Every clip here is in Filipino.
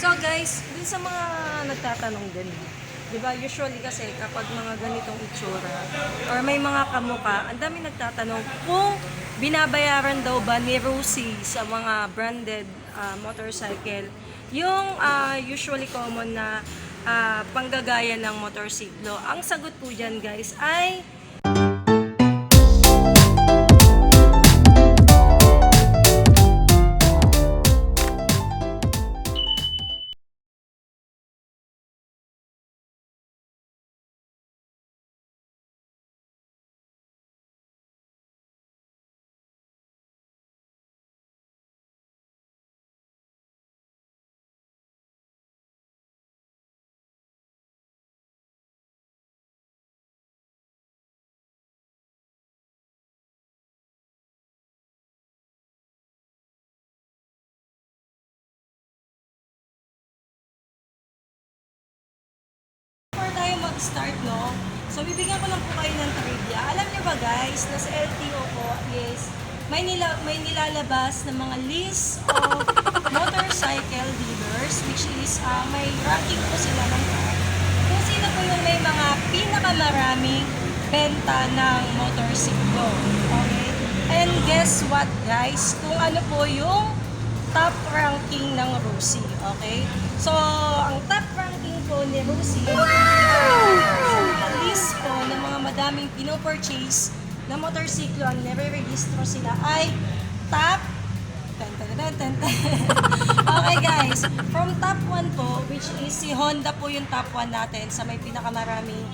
So guys, dun sa mga nagtatanong din, di ba usually kasi kapag mga ganitong itsura or may mga kamuka, ang dami nagtatanong kung binabayaran daw ba ni Rosie sa mga branded motorcycle yung usually common na panggagaya ng motorsiklo. Ang sagot po dyan guys ay before tayo mag-start, no? So, bibigyan ko lang po kayo ng trivia. Alam niyo ba guys, na sa LTO po is may nilalabas na mga list of motorcycle dealers which is may ranking po sila ng top. Kung sino po yung may mga pinakamaraming benta ng motorsiklo. Okay? And guess what guys? Kung ano po yung top ranking ng Rosie. Okay? So, ang top ranking po ni Rosie, sa list po ng mga madaming pinopurchase na motorsiklo ang nare-registro sila ay top okay guys, from top 1 po, which is si Honda po yung top 1 natin sa may pinakamaraming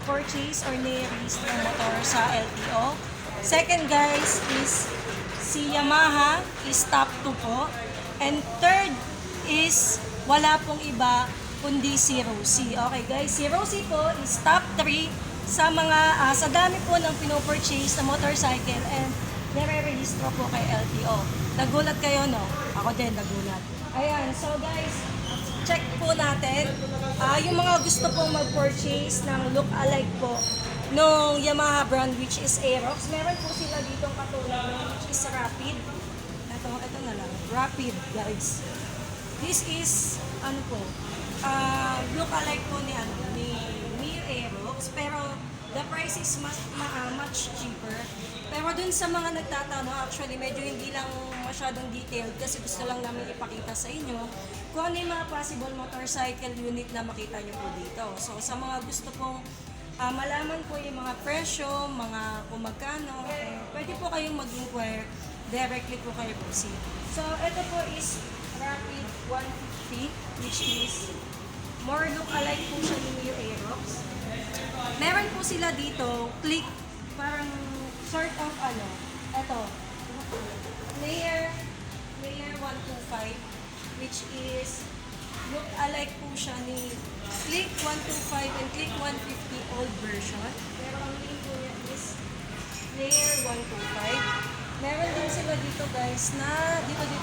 purchase or nare-register motor sa LTO. Second guys is si Yamaha is top 2 po. And third is wala pong iba kundi si Rosie. Okay guys, si Rosie po is top 3 sa mga sa dami po ng pinopurchase na motorcycle and nare-registro po kay LTO. Nagulat kayo, no? Ako din nagulat. Ayan, so guys, check po natin yung mga gusto pong mag-purchase ng look-alike po nung Yamaha brand which is Aerox. Meron po sila ditong katulad which is Rapid. Ito na lang, Rapid guys. This is, ano po, look-alike po ni Aerox, pero the price is much cheaper. Pero dun sa mga nagtatanong, actually medyo hindi lang masyadong detailed kasi gusto lang namin ipakita sa inyo kung ano yung mga possible motorcycle unit na makita nyo po dito. So sa mga gusto pong malaman po yung mga presyo, mga kung magkano, pwede po kayong mag-inquire directly po kay Rosie. So ito po is Rapid 150 which is more look-alike po siya ni Aerox. Meron po sila dito, click, parang sort of ito, layer 125, which is look-alike po siya ni click 125 and click 150 old version. Pero ang name po niya is layer 125. Meron din sila dito guys na, dito din.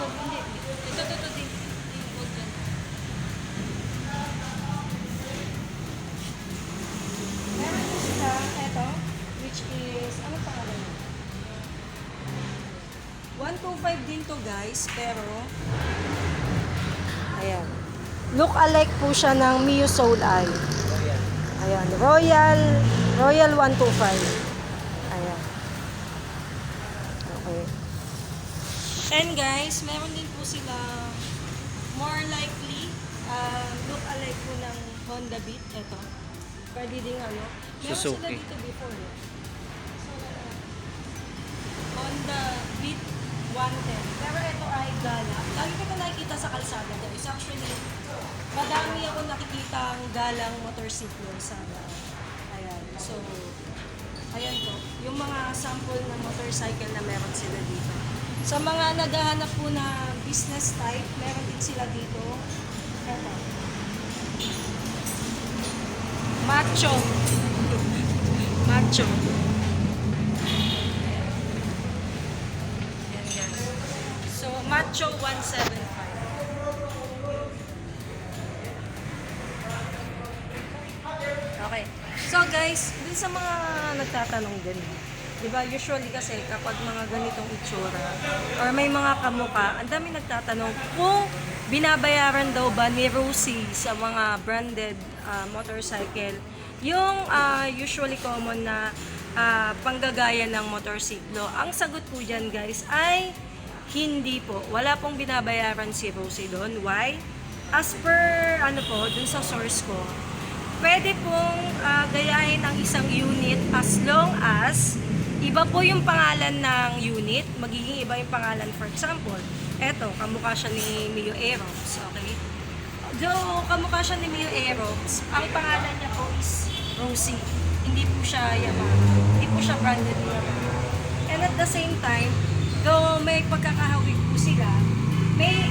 Meron din sila, eto, which is, ano pangalan niya? 125 din to guys, pero, ayan. Look alike po siya ng Mio Soul Eye. Ayan, Royal 125. Ayan. Okay. And guys, meron din po sila more likely look alike po ng Honda Beat. Ito. Pwede din meron Suzuki. sila dito before. So, Honda Beat 110. Pero ito ay Gala. Lagi ko ito nakikita sa kalsada guys. Actually, madami ako nakikita ang galang motorsiklo sa ayan. So, ayan po. Yung mga sample na motorcycle na meron sila dito. Sa mga naghahanap po na business type, meron din sila dito. Ito. Macho. Macho. Ayan guys. So, Macho 175. Okay. So guys, dun sa mga nagtatanong din, di ba usually kasi kapag mga ganitong itsura or may mga kamuka, ang dami nagtatanong kung binabayaran daw ba ni Rosie sa mga branded motorcycle yung usually common na panggagaya ng motorsiklo? Ang sagot po dyan guys ay hindi po. Wala pong binabayaran si Rosie doon. Why? As per dun sa source ko, pwede pong gayahin ang isang unit as long as iba po yung pangalan ng unit, magiging iba yung pangalan. For example, eto, kamukha siya ni Mio Aerox, okay? Though kamukha siya ni Mio Aerox, ang pangalan niya po is Rosie. Hindi po siya Yamaha. Hindi po siya branded Yamaha. And at the same time, though may pagkakahawig po sila, may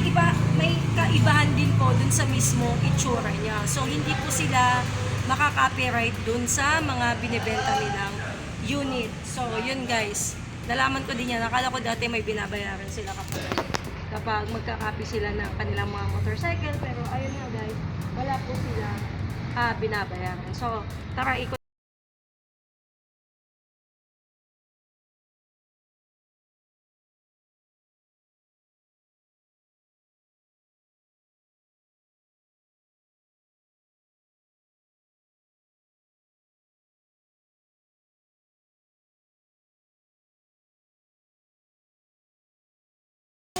kaibahan din po dun sa mismong itsura niya. So, hindi po sila makaka-copyright dun sa mga binibenta nilang unit. So, yun guys. Nalaman ko din yan. Nakala ko dati may binabayaran sila kapag magka-copy sila ng kanilang mga motorcycle. Pero ayun nga guys, wala po sila binabayaran. So, tara ikot.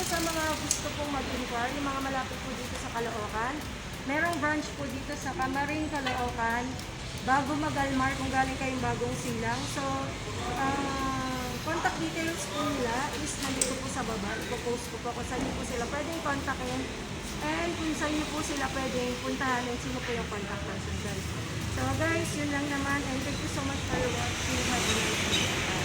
Sa mga gusto pong mag-inquire, yung mga malapit po dito sa Caloocan, merong branch po dito sa Camarin, Caloocan, bago mag-Almar kung galing kayong bagong silang. So, contact details po nila is nandito po sa baba. Ipo-post ko po kung saan niyo po sila pwedeng kontakin and kung saan niyo po sila pwedeng puntahan and sino po yung contact person dyan. So guys, yun lang naman and thank you so much for watching. Have a nice day.